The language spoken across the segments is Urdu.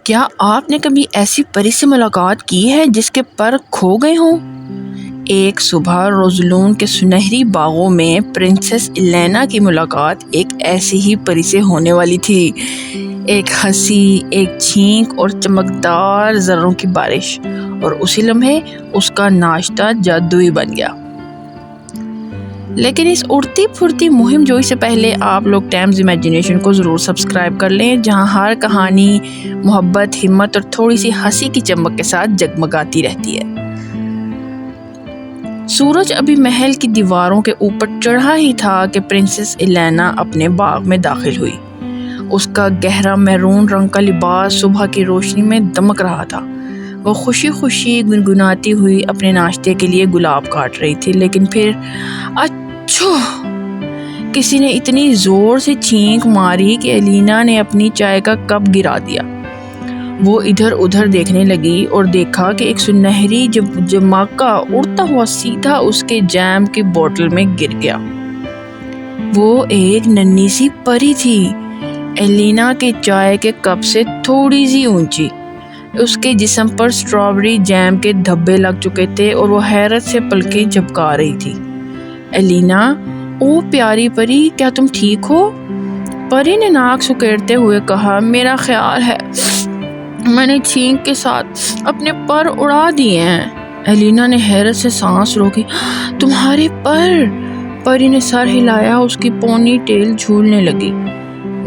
کیا آپ نے کبھی ایسی پری سے ملاقات کی ہے جس کے پر کھو گئے ہوں؟ ایک صبح روزلون کے سنہری باغوں میں پرنسس الینا کی ملاقات ایک ایسی ہی پری سے ہونے والی تھی۔ ایک ہنسی، ایک چھینک اور چمکدار زروں کی بارش، اور اسی لمحے اس کا ناشتہ جادوئی بن گیا۔ لیکن اس اڑتی پھرتی مہم جوئی سے پہلے آپ لوگ ٹائمز امیجنیشن کو ضرور سبسکرائب کر لیں، جہاں ہر کہانی محبت، ہمت اور تھوڑی سی ہنسی کی چمک کے ساتھ جگمگاتی رہتی ہے۔ سورج ابھی محل کی دیواروں کے اوپر چڑھا ہی تھا کہ پرنسس الینا اپنے باغ میں داخل ہوئی۔ اس کا گہرا میرون رنگ کا لباس صبح کی روشنی میں دمک رہا تھا۔ وہ خوشی خوشی گنگناتی ہوئی اپنے ناشتے کے لیے گلاب کاٹ رہی تھی، لیکن پھر کسی نے اتنی زور سے چھینک ماری کہ الینا نے اپنی چائے کا کپ گرا دیا۔ وہ ادھر ادھر دیکھنے لگی اور دیکھا کہ ایک سنہری جماکہ اڑتا ہوا سیدھا اس کے جیم کی بوتل میں گر گیا۔ وہ ایک ننھی سی پری تھی، الینا کے چائے کے کپ سے تھوڑی سی اونچی۔ اس کے جسم پر اسٹرابیری جیم کے دھبے لگ چکے تھے اور وہ حیرت سے پلکیں جھپکا رہی تھی۔ الینا، او پیاری پری، کیا تم ٹھیک ہو؟ پری نے ناک سکیڑتے ہوئے کہا، میرا خیال ہے میں نے چھینک کے ساتھ اپنے پر اڑا دیے ہیں۔ الینا نے حیرت سے سانس روکی۔ تمہارے پر؟ پری نے سر ہلایا، اس کی پونی ٹیل جھولنے لگی۔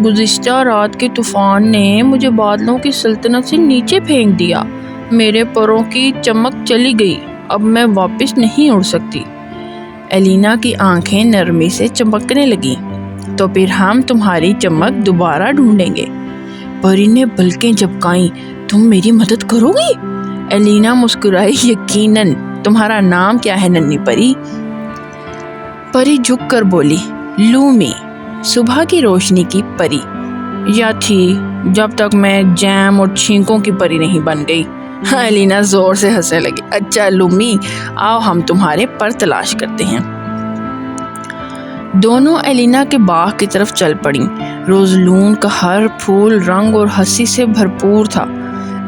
گزشتہ رات کے طوفان نے مجھے بادلوں کی سلطنت سے نیچے پھینک دیا۔ میرے پروں کی چمک چلی گئی، اب میں واپس نہیں اڑ سکتی۔ الینا کی آنکھیں نرمی سے چمکنے لگیں۔ تو پھر ہم تمہاری چمک دوبارہ ڈھونڈیں گے۔ پری نے پلکیں جھپکائیں۔ تم میری مدد کرو گی؟ الینا مسکرائی، یقیناً۔ تمہارا نام کیا ہے ننھی پری؟ پری جھک کر بولی، لومی، صبح کی روشنی کی پری۔ یا تھی، جب تک میں جیم اور چھینکوں کی پری نہیں بن گئی۔ الینا زور سے ہنسنے لگی۔ اچھا لومی، آؤ ہم تمہارے پر تلاش کرتے ہیں۔ دونوں الینا کے باغ کی طرف چل پڑیں۔ روزلون کا ہر پھول رنگ اور ہنسی سے بھرپور تھا۔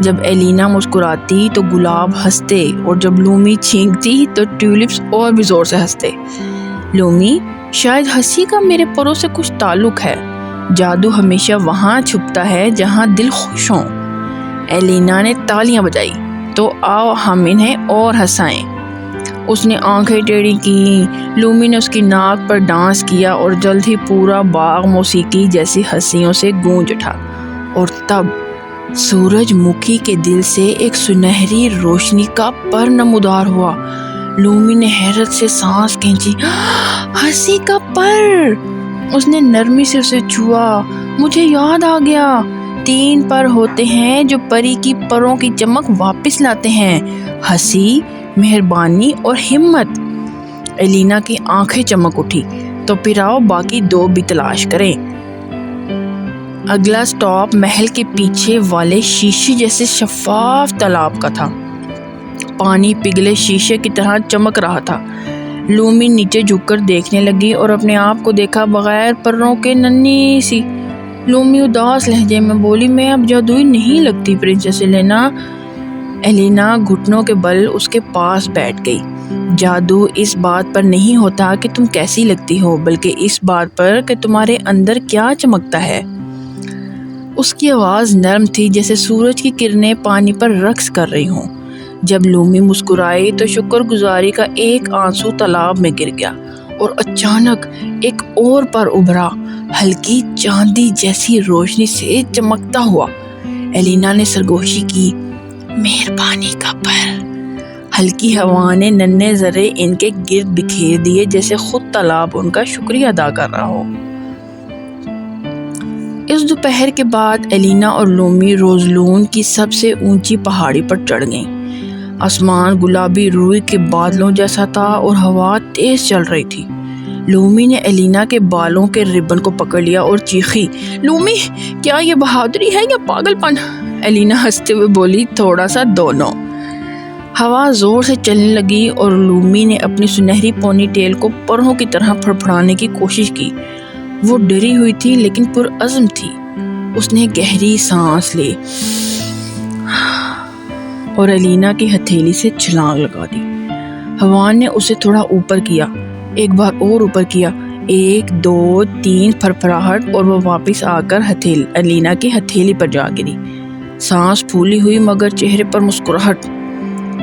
جب الینا مسکراتی تو گلاب ہنستے، اور جب لومی چھینکتی تو ٹیولپس اور بھی زور سے ہنستے۔ لومی، شاید ہنسی کا میرے پروں سے کچھ تعلق ہے۔ جادو ہمیشہ وہاں چھپتا ہے جہاں دل خوش ہوں۔ الینا نے تالیاں بجائی۔ تو آؤ ہم انہیں اور ہنسائیں۔ اس نے آنکھیں ٹیڑھی کی۔ لومی نے اس کی ناک پر ڈانس کیا اور جلد ہی پورا باغ موسیقی جیسی ہنسیوں سے گونج اٹھا۔ اور تب سورج مکھی کے دل سے ایک سنہری روشنی کا پر نمودار ہوا۔ لومی نے حیرت سے سانس کھینچی۔ ہنسی کا پر! اس نے نرمی سے اسے چھوا۔ مجھے یاد آ گیا، 3 پر ہوتے ہیں جو پری کی پروں کی چمک واپس لاتے ہیں، ہنسی، مہربانی اور ہمت۔ الینا کی آنکھیں چمک اٹھی۔ تو پھر آؤ باقی 2 بھی تلاش کریں۔ اگلا سٹاپ محل کے پیچھے والے شیشے جیسے شفاف تالاب کا تھا۔ پانی پگھلے شیشے کی طرح چمک رہا تھا۔ لومی نیچے جھک کر دیکھنے لگی اور اپنے آپ کو دیکھا بغیر پروں کے ننھی سی۔ لومی اداس لہجے میں بولی، میں اب جادوئی نہیں لگتی پرنسس الینا۔ الینا گھٹنوں کے بل اس کے پاس بیٹھ گئی۔ جادو اس بات پر نہیں ہوتا کہ تم کیسی لگتی ہو، بلکہ اس بات پر کہ تمہارے اندر کیا چمکتا ہے۔ اس کی آواز نرم تھی، جیسے سورج کی کرنیں پانی پر رقص کر رہی ہوں۔ جب لومی مسکرائی تو شکر گزاری کا ایک آنسو تالاب میں گر گیا، اور اچانک ایک اور پر ابھرا، ہلکی چاندی جیسی روشنی سے چمکتا ہوا۔ الینا نے سرگوشی کی، مہربانی کا پر۔ ہلکی ہوا نے ننھے ذرے ان کے گرد بکھیر دیے، جیسے خود تالاب ان کا شکریہ ادا کر رہا ہو۔ اس دوپہر کے بعد الینا اور لومی روزلون کی سب سے اونچی پہاڑی پر چڑھ گئیں۔ آسمان گلابی روئی کے بادلوں جیسا تھا اور ہوا تیز چل رہی تھی۔ لومی نے الینا کے بالوں کے ربن کو پکڑ لیا اور چیخی، لومی، کیا یہ بہادری ہے یا پاگل پن؟ الینا ہنستے ہوئے بولی، تھوڑا سا دونوں۔ ہوا زور سے چلنے لگی اور لومی نے اپنی سنہری پونی ٹیل کو پروں کی طرح پھڑپڑانے کی کوشش کی۔ وہ ڈری ہوئی تھی لیکن پرعزم تھی۔ اس نے گہری سانس لی اور الینا کی ہتھیلی سے چھلانگ لگا دی۔ حیوان نے اسے تھوڑا اوپر کیا، ایک بار اور اوپر کیا، 1 2 3 پھرپھراہٹ، اور وہ واپس آ کر الینا کی ہتھیلی پر جا گری۔ سانس پھولی ہوئی مگر چہرے پر مسکراہٹ۔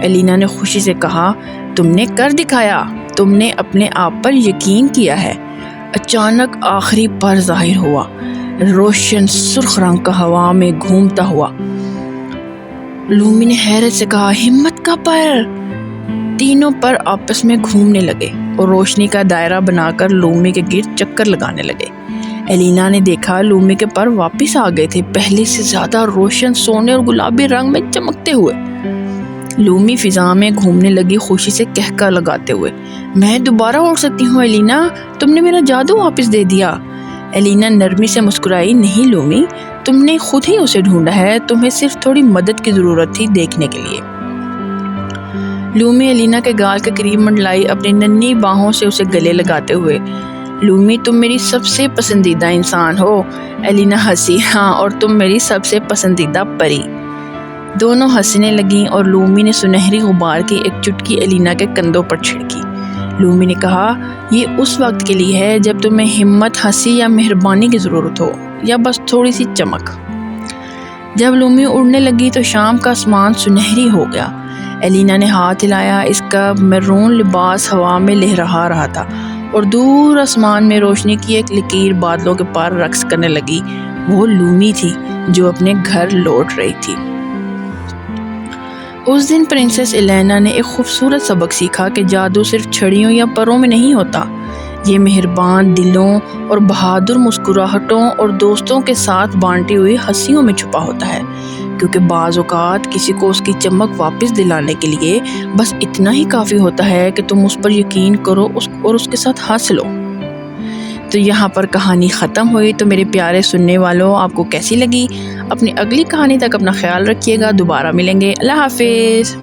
الینا نے خوشی سے کہا، تم نے کر دکھایا، تم نے اپنے آپ پر یقین کیا ہے۔ اچانک آخری پر ظاہر ہوا، روشن سرخ رنگ کا ہوا میں گھومتا ہوا۔ لومی نے حیرت سے کہا، ہمت کا پر! تینوں پر آپس میں گھومنے لگے اور روشنی کا دائرہ بنا کر لومی کے گرد چکر لگانے لگے۔ الینا نے دیکھا لومی کے پر واپس آ گئے تھے، پہلے سے زیادہ روشن، سونے اور گلابی رنگ میں چمکتے ہوئے۔ لومی فضا میں گھومنے لگی، خوشی سے کہکا لگاتے ہوئے، میں دوبارہ اڑ سکتی ہوں الینا، تم نے میرا جادو واپس دے دیا۔ الینا نرمی سے مسکرائی، نہیں لومی، تم نے خود ہی اسے ڈھونڈا ہے، تمہیں صرف تھوڑی مدد کی ضرورت تھی دیکھنے کے لیے۔ لومی الینا کے گال کے قریب منڈلائی، اپنی ننھی باہوں سے اسے گلے لگاتے ہوئے، لومی تم میری سب سے پسندیدہ انسان ہو۔ الینا ہنسی، ہاں، اور تم میری سب سے پسندیدہ پری۔ دونوں ہنسنے لگیں اور لومی نے سنہری غبار کی ایک چٹکی الینا کے کندھوں پر چھڑکی۔ لومی نے کہا، یہ اس وقت کے لیے ہے جب تمہیں ہمت، ہنسی یا مہربانی کی ضرورت ہو، یا بس تھوڑی سی چمک۔ جب لومی اڑنے لگی تو شام کا آسمان سنہری ہو گیا۔ الینا نے ہاتھ ہلایا، اس کا میرون لباس ہوا میں لہرا رہا تھا اور دور آسمان میں روشنی کی ایک لکیر بادلوں کے پار رقص کرنے لگی۔ وہ لومی تھی جو اپنے گھر لوٹ رہی تھی۔ اس دن پرنسس الینا نے ایک خوبصورت سبق سیکھا کہ جادو صرف چھڑیوں یا پروں میں نہیں ہوتا، یہ مہربان دلوں اور بہادر مسکراہٹوں اور دوستوں کے ساتھ بانٹی ہوئی ہنسیوں میں چھپا ہوتا ہے، کیونکہ بعض اوقات کسی کو اس کی چمک واپس دلانے کے لیے بس اتنا ہی کافی ہوتا ہے کہ تم اس پر یقین کرو اور اس کے ساتھ ہنس لو۔ تو یہاں پر کہانی ختم ہوئی۔ تو میرے پیارے سننے والوں، آپ کو کیسی لگی؟ اپنی اگلی کہانی تک اپنا خیال رکھیے گا، دوبارہ ملیں گے، اللہ حافظ۔